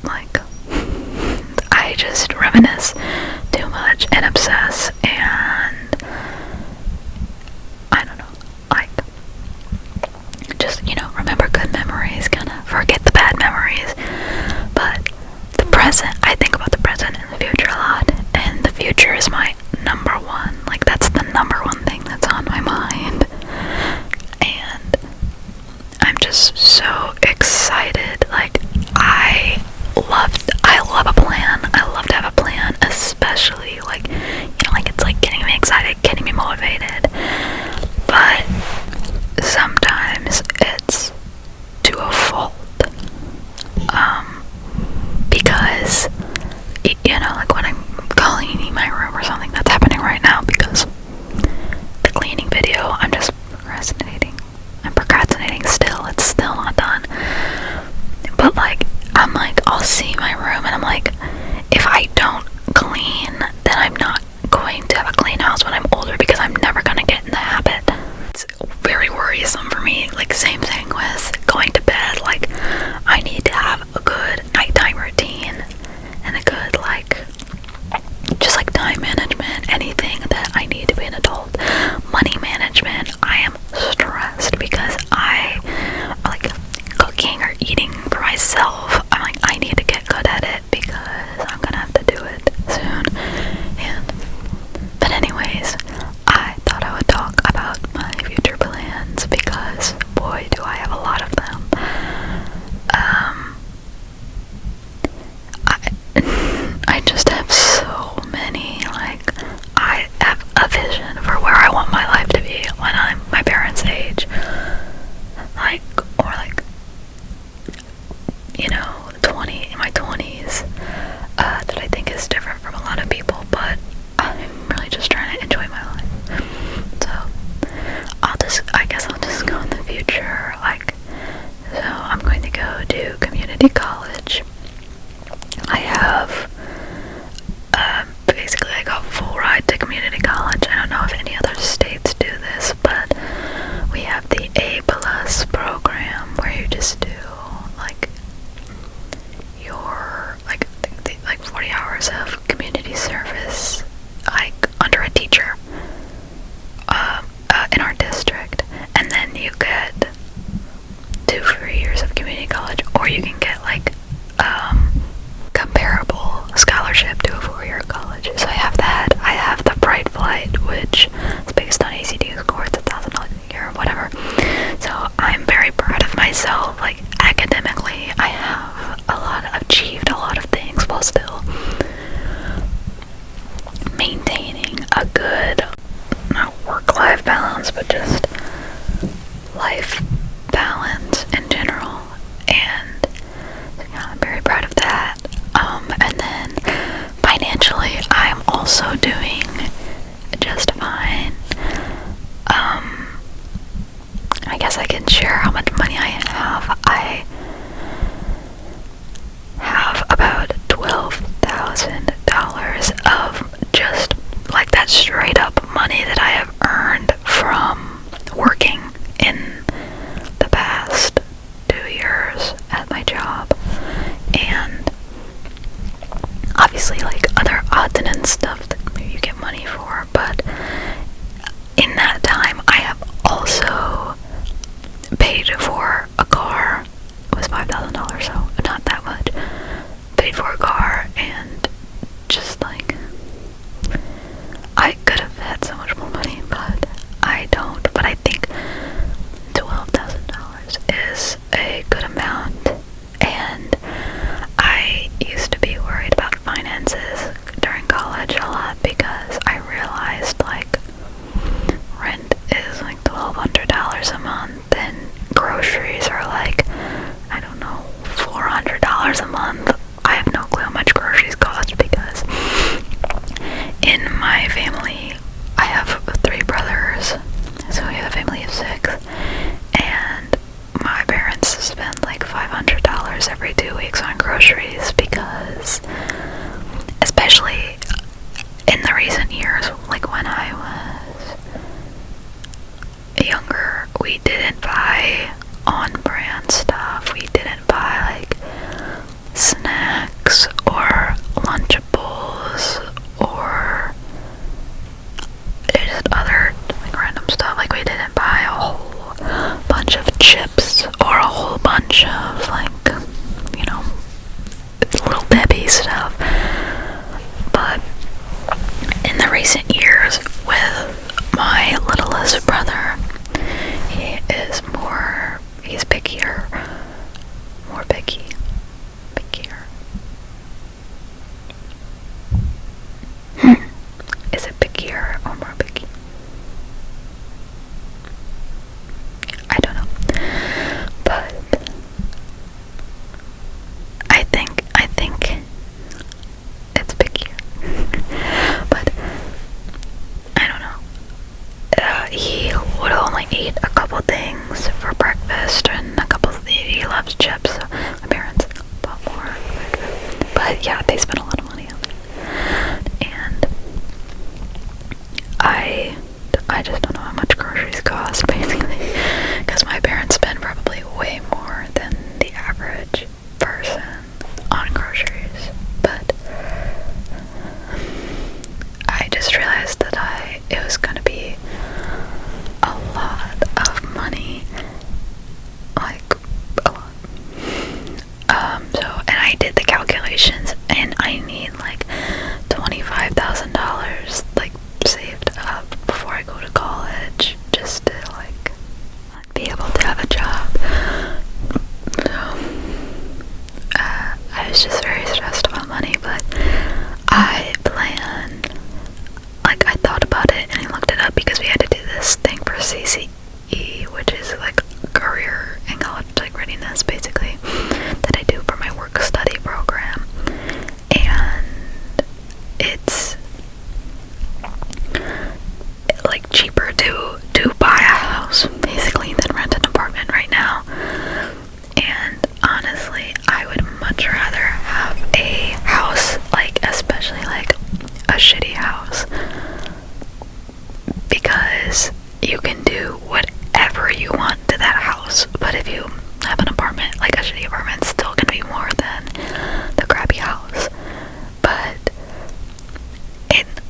like, I just reminisce too much and obsess, and I don't know, like, just, remember good memories, kind of forget the bad memories. But the present, I think about the present and the future a lot, and the future is my number one, like, that's the number one thing that's on my mind, and I'm just so excited. Like, I love a plan. I love to have a plan, especially, like, like, it's like getting me excited, getting me motivated, but sometimes it's to a fault, because, like, when I'm cleaning my room or something, that's happening right now, because the cleaning video, I'm just procrastinating. I'm procrastinating still. It's still not done. But, like, I'm like, I'll see my room, and I'm like, if I don't clean, then I'm not going to have a clean house when I'm older, because I'm never gonna get in the habit. It's very worrisome for me. Like, same thing with going to bed. Like, I need to have a good nighttime routine and a good, like, just like time management, anything that I need to be an adult. Money management, I am stressed because I like cooking or eating for myself. I'm like, I need to get good at it because I'm gonna have to do it soon. But anyways, I thought I would talk about my future plans, because boy, do I have a lot of them. I just have so many. Like, I have a vision for where I want my life to be when I'm my parents' age. Like, or like, in my 20s, that I think is different from a lot of people, but I'm really just trying to enjoy my life. So, I guess I'll just go in the future. Like, so I'm going to go to community college. I have, basically I got full ride to community college. I don't know if any other states do this, but we have the A+ program, where you just do, like, your, like, 40 hours of community service, like, under a teacher, in our district, and then you get 2 free years of community college, or you can get, like, And I did the calculations, and I need like $25,000 like saved up before I go to college, just to like be able to have a job. So I was just very stressed about money, but I thought about it and I looked it up because we had to do this thing for CCE, which is like career and college like readiness basically, that I do for my work study program. And it's like cheaper to buy a house basically than rent an apartment right now. And honestly, I would much rather have a house, like especially like a shitty house, because you can do whatever you want to that house. But if you have an apartment, like a shitty apartment, it's still gonna be more than the crappy house. But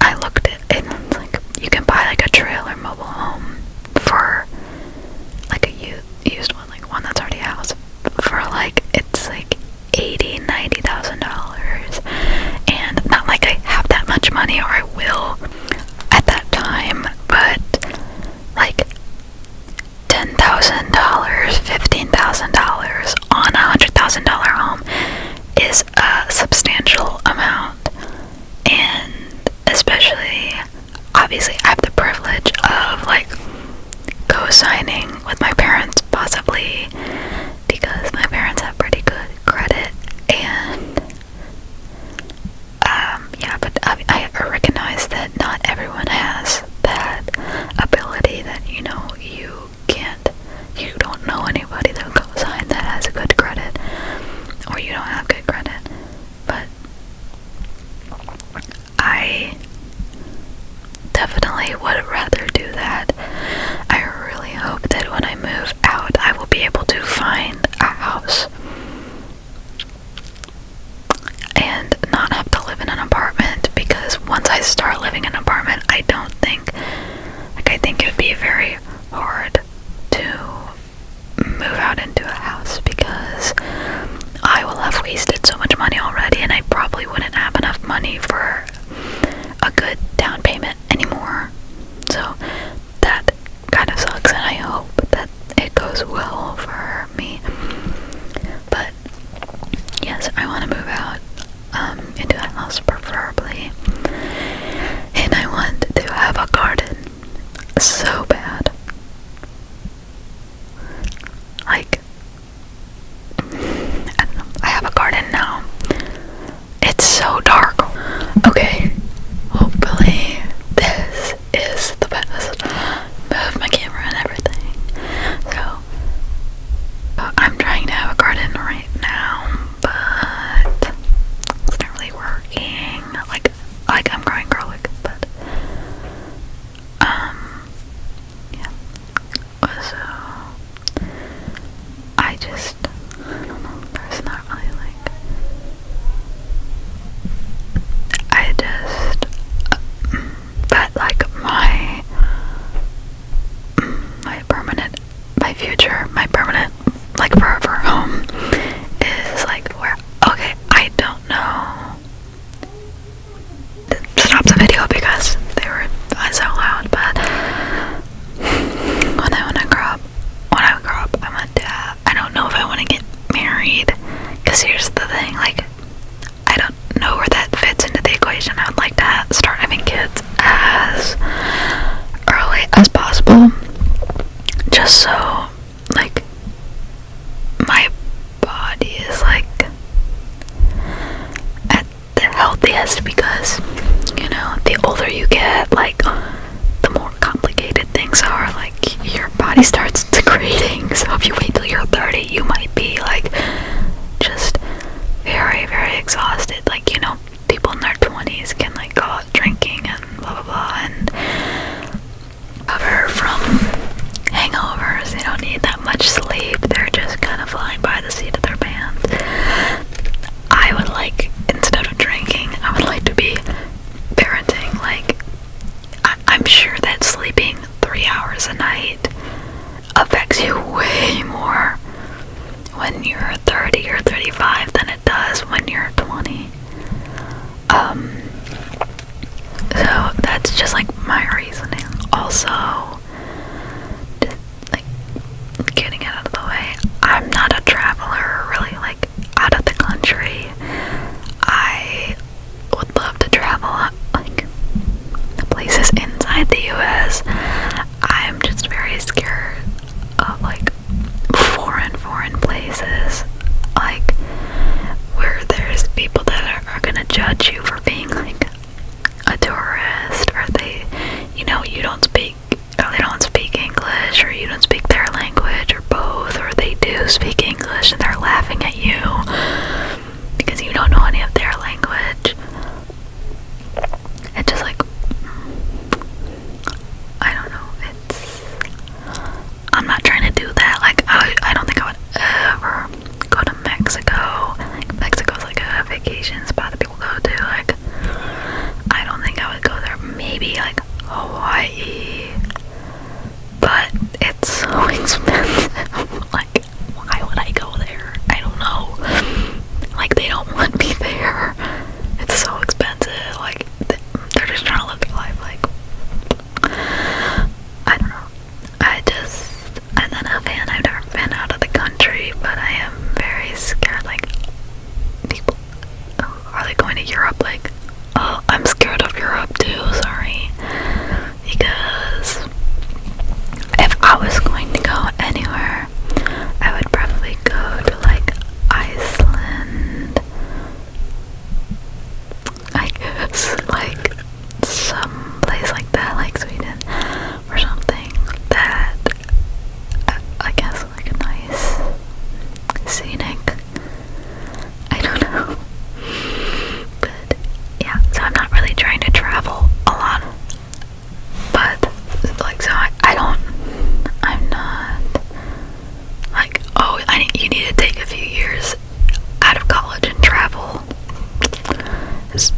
I looked at it, and it's like you can buy like a trailer mobile home for like a used one, like one that's already a house, for like it's like $80,000-$90,000. And not like I have that much money, or I will at that time, but like $10,000, $15,000 on $100,000 home is a substantial amount. And especially, obviously, I have the privilege of like co-signing with my parents, possibly because my parents have pretty good credit. And yeah, but I recognize that not everyone has that ability, that you don't know anybody that will co-sign that has a good credit, or you don't have good credit. But I definitely would rather do that. I really hope that when I move out, I will be able to find a house and not have to live in an apartment, because once I start living in an apartment, I think it would be very hard to move out into a house, because I will have wasted so much money already, and I probably wouldn't have enough money for a good down payment anymore. So that kind of sucks, and I hope that it goes well for me. But yes, I want to move out into a house preferably, and I want to have a garden so bad. Like, I don't know, I have a garden now. It's so dark. Okay, hopefully this is the best. Move my camera and everything. So, I'm trying to have a garden right now, but it's not really working. Like I'm growing garlic, but yeah. So I don't know, there's not really but like my permanent, like forever home is like where, okay, I don't know. Stop the video because they were so loud, but when I grow up, I want to have, I don't know if I want to get married, because here's the thing, like, I don't know where that fits into the equation. I would like to start having kids as early as possible, just so, like, my body is, like, at the healthiest, because, you know, the older you get, like, the more complicated things are, like, your body starts degrading. So if you wait till you're 30, you might be, like, just very, very exhausted. Like, you know, people in their 20s can, like, go out drinking and blah, blah, blah, and recover from hangovers. They don't need that much sleep. They're just kind of flying by the seat of their pants. I would like, instead of drinking, I would like to be parenting. Like, I'm sure that sleeping 3 hours a night affects you way more when you're 30 or 35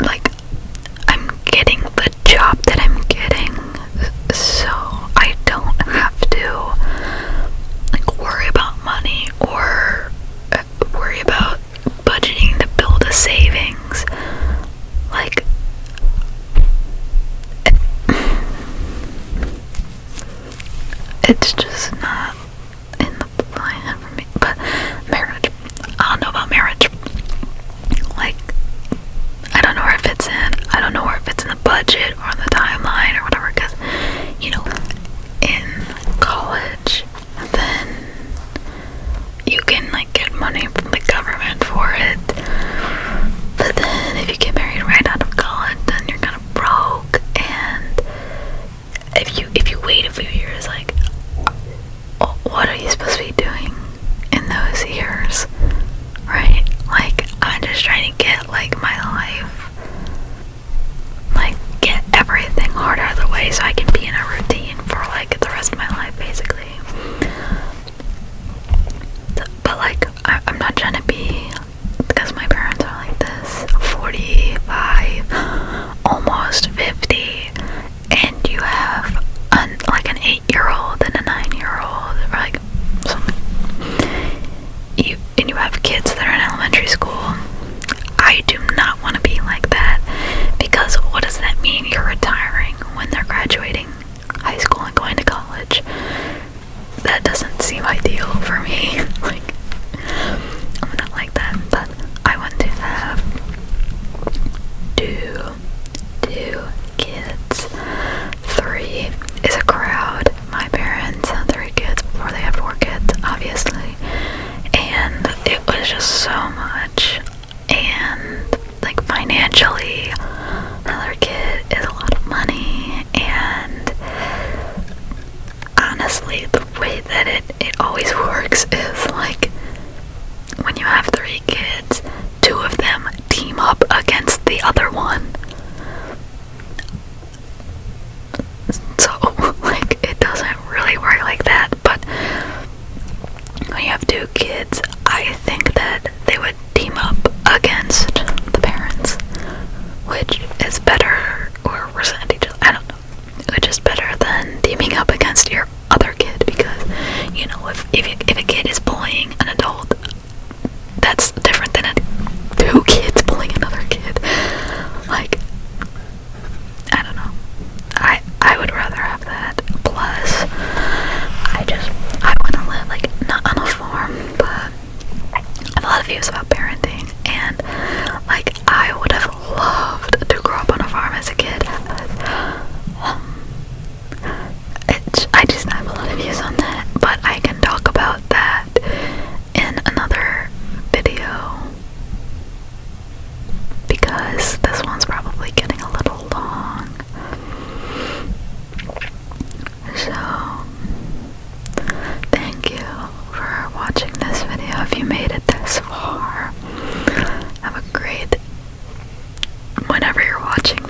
like, I'm getting the job that I'm getting, so I don't have to, like, worry about money or worry about budgeting to build a savings. Like, it's just not in the plan for me. But marriage, I don't know about marriage. Like, I don't know where it fits in. I don't know where it fits in the budget or in the timeline or whatever, because, you know, in college, then you can, like, get money from the government for it. But then if you get married right out of college, then you're kind of broke. And if you wait a few years, like, what are you supposed to be doing in those years, right? Like, I'm just trying to get, like, my life, like, get everything hard out of the way so I can be in a routine for, like, the rest of my life, basically. But, like, I'm not trying to be, because my parents are like this, 45, almost 50, and you have like an 8-year-old and a 9-year-old, or like something. And you have kids that are in elementary school. I do not want to be like that, because what does that mean? You're retiring when they're graduating high school and going to college. That doesn't seem ideal for me. Like, I'm not like that, but I want to have two kids. 3 is a crowd. My parents had 3 kids before they had 4 kids, obviously, and it was just so much. And, like, financially, another kid is a lot of money, and honestly, the way that it always works is, like, when you have 3 kids, 2 of them team up against the other one. So, like, it doesn't really work like that. But when you have 2 kids, I think that they would team up against the parents, which is better, or resent each other, I don't know, which is better than teaming up against your other kid, because, you know, if a kid is bullying an adult, that's different than 2 kids bullying another kid. Like, I don't know. I would rather have that. Plus, I want to live, like, not on a farm, but I have a lot of views about parenting, and, like, I would have loved to grow up on a farm as a kid, but I just have a lot of views on that, but I can talk about that in another video, because this one's probably getting a little long. So, thank you for watching this video. If you made it this far, have a great, whenever you're watching